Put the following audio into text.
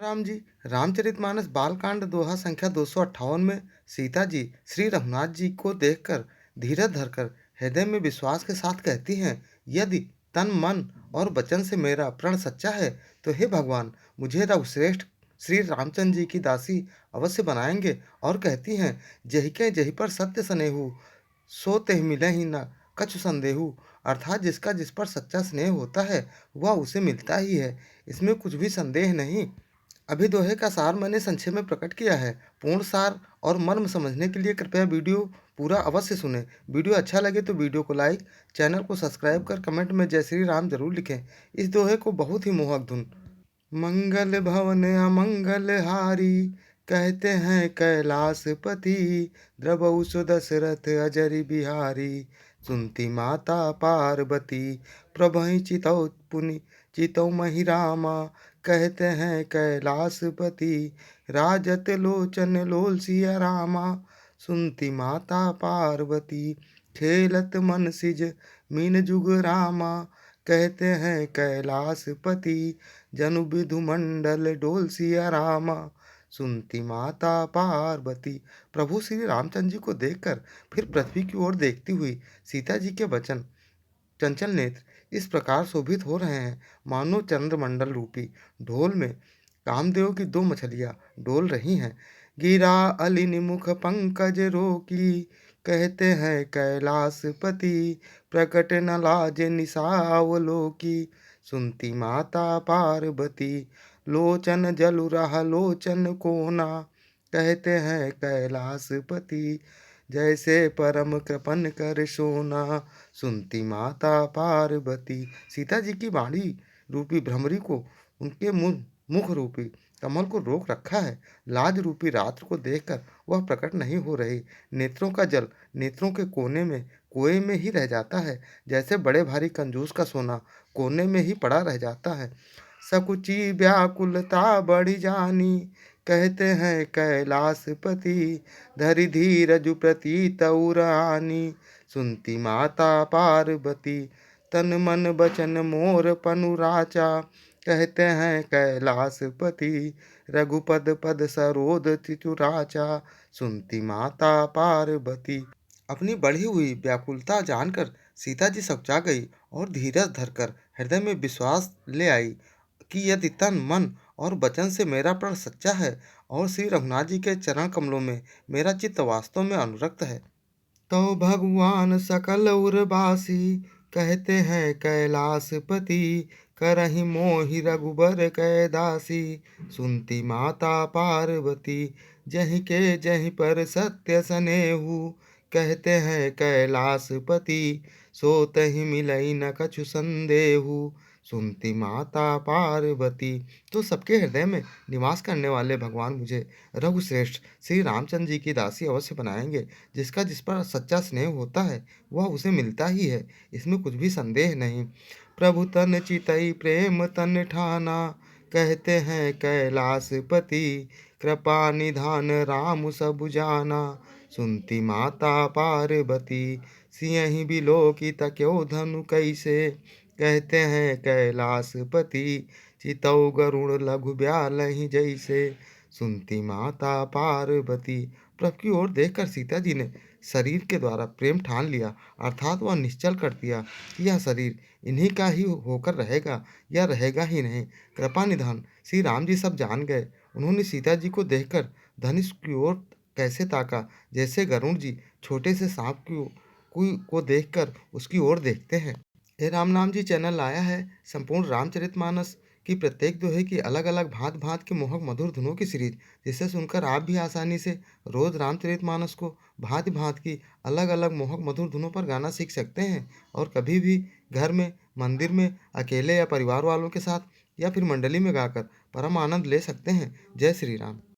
राम जी, रामचरितमानस बालकांड दोहा संख्या 258 में सीता जी श्री रघुनाथ जी को देखकर धीरज धरकर हृदय में विश्वास के साथ कहती हैं, यदि तन मन और वचन से मेरा प्रण सच्चा है तो हे भगवान, मुझे रघुश्रेष्ठ श्री रामचंद्र जी की दासी अवश्य बनाएंगे। और कहती हैं, जही के जही पर सत्य सनेहू, सो तेह मिले ही न कछु संदेहू। अर्थात जिसका जिस पर सच्चा स्नेह होता है वह उसे मिलता ही है, इसमें कुछ भी संदेह नहीं। अभी दोहे का सार मैंने संक्षेप में प्रकट किया है। पूर्ण सार और मर्म समझने के लिए कृपया वीडियो पूरा अवश्य सुनें। वीडियो अच्छा लगे तो वीडियो को लाइक, चैनल को सब्सक्राइब कर कमेंट में जय श्री राम जरूर लिखें। इस दोहे को बहुत ही मोहक धुन मंगल भवन अमंगल हारी, कहते हैं कैलाशपति, द्रवहु सु दशरथ अजरि बिहारी, सुनती माता पार्वती, प्रभहि चितौ पुनि चितौ महि रामा, कहते हैं कैलाशपति, राजत लोचन लोल सिया रामा, सुनती माता पार्वती, खेलत मन सिज मीन जुग रामा, कहते हैं कैलाशपति, जनु विधु मंडल डोल सिया रामा, सुनती माता पार्वती। प्रभु श्री रामचंद्र जी को देखकर फिर पृथ्वी की ओर देखती हुई सीता जी के वचन चंचल नेत्र इस प्रकार शोभित हो रहे हैं, मानो चंद्रमंडल रूपी ढोल में कामदेव की दो मछलियां डोल रही हैं। गिरा अलिनि मुख पंकज रोकी, कहते हैं कैलाशपति, प्रकट न लाज निसावलोकी, सुनती माता पार्वती, लोचन जलु रहा लोचन कोना, कहते हैं कैलाशपति, जैसे परम कृपन कर सोना, सुनती माता पार्वती। सीता जी की वाणी रूपी भ्रमरी को उनके मुख रूपी कमल को रोक रखा है। लाज रूपी रात्र को देखकर वह प्रकट नहीं हो रही। नेत्रों का जल नेत्रों के कोने में कुएं में ही रह जाता है, जैसे बड़े भारी कंजूस का सोना कोने में ही पड़ा रह जाता है। सकुची व्याकुलता बढ़ी जानी, कहते हैं कैलाशपति, धरि धीरजु प्रतीत उरानी, सुनती माता पार्वती, तन मन बचन मोर पनुराचा, कहते हैं कैलाशपति, रघुपद पद सरोद त्रिचुराचा, सुनती माता पार्वती। अपनी बढ़ी हुई व्याकुलता जानकर सीता जी सकचा गई और धीरज धरकर हृदय में विश्वास ले आई कि यदि तन मन और वचन से मेरा प्रण सच्चा है और श्री रघुनाथ जी के चरण कमलों में मेरा चित्त वास्तव में अनुरक्त है, तो भगवान सकल उर्वासी, कहते हैं कैलाशपति, करहि मोहि रघुबर कै दासी, सुनती माता पार्वती, जहीं के जहीं पर सत्य सनेहू, कहते हैं कैलाशपति, सो तहि मिलई न कछु संदेहू, सुनती माता पार्वती। तो सबके हृदय में निवास करने वाले भगवान मुझे रघुश्रेष्ठ श्री रामचंद्र जी की दासी अवश्य बनाएंगे। जिसका जिस पर सच्चा स्नेह होता है वह उसे मिलता ही है, इसमें कुछ भी संदेह नहीं। प्रभु तन चितई प्रेम तन ठाना, कहते हैं कैलाशपति, कृपा निधान राम सब जाना, सुनती माता पार्वती, सियहि बिलोकी तक्यो धनु कैसे, कहते हैं कैलाशपति, चितौ गरुण लघु ब्यालहि जैसे, सुनती माता पार्वती। प्रभु की ओर देखकर सीता जी ने शरीर के द्वारा प्रेम ठान लिया, अर्थात वह निश्चल कर दिया कि यह शरीर इन्हीं का ही होकर रहेगा या रहेगा ही नहीं। कृपा निधान श्री राम जी सब जान गए। उन्होंने सीता जी को देखकर धनुष की ओर कैसे ताका, जैसे गरुण जी छोटे से सांप को देखकर उसकी ओर देखते हैं। ये राम नाम जी चैनल लाया है संपूर्ण रामचरितमानस की प्रत्येक दोहे की अलग अलग भांत भांत के मोहक मधुर धुनों की सीरीज, जिसे सुनकर आप भी आसानी से रोज रामचरितमानस को भांति भांत की अलग अलग मोहक मधुर धुनों पर गाना सीख सकते हैं और कभी भी घर में, मंदिर में, अकेले या परिवार वालों के साथ या फिर मंडली में गाकर परम आनंद ले सकते हैं। जय श्री राम।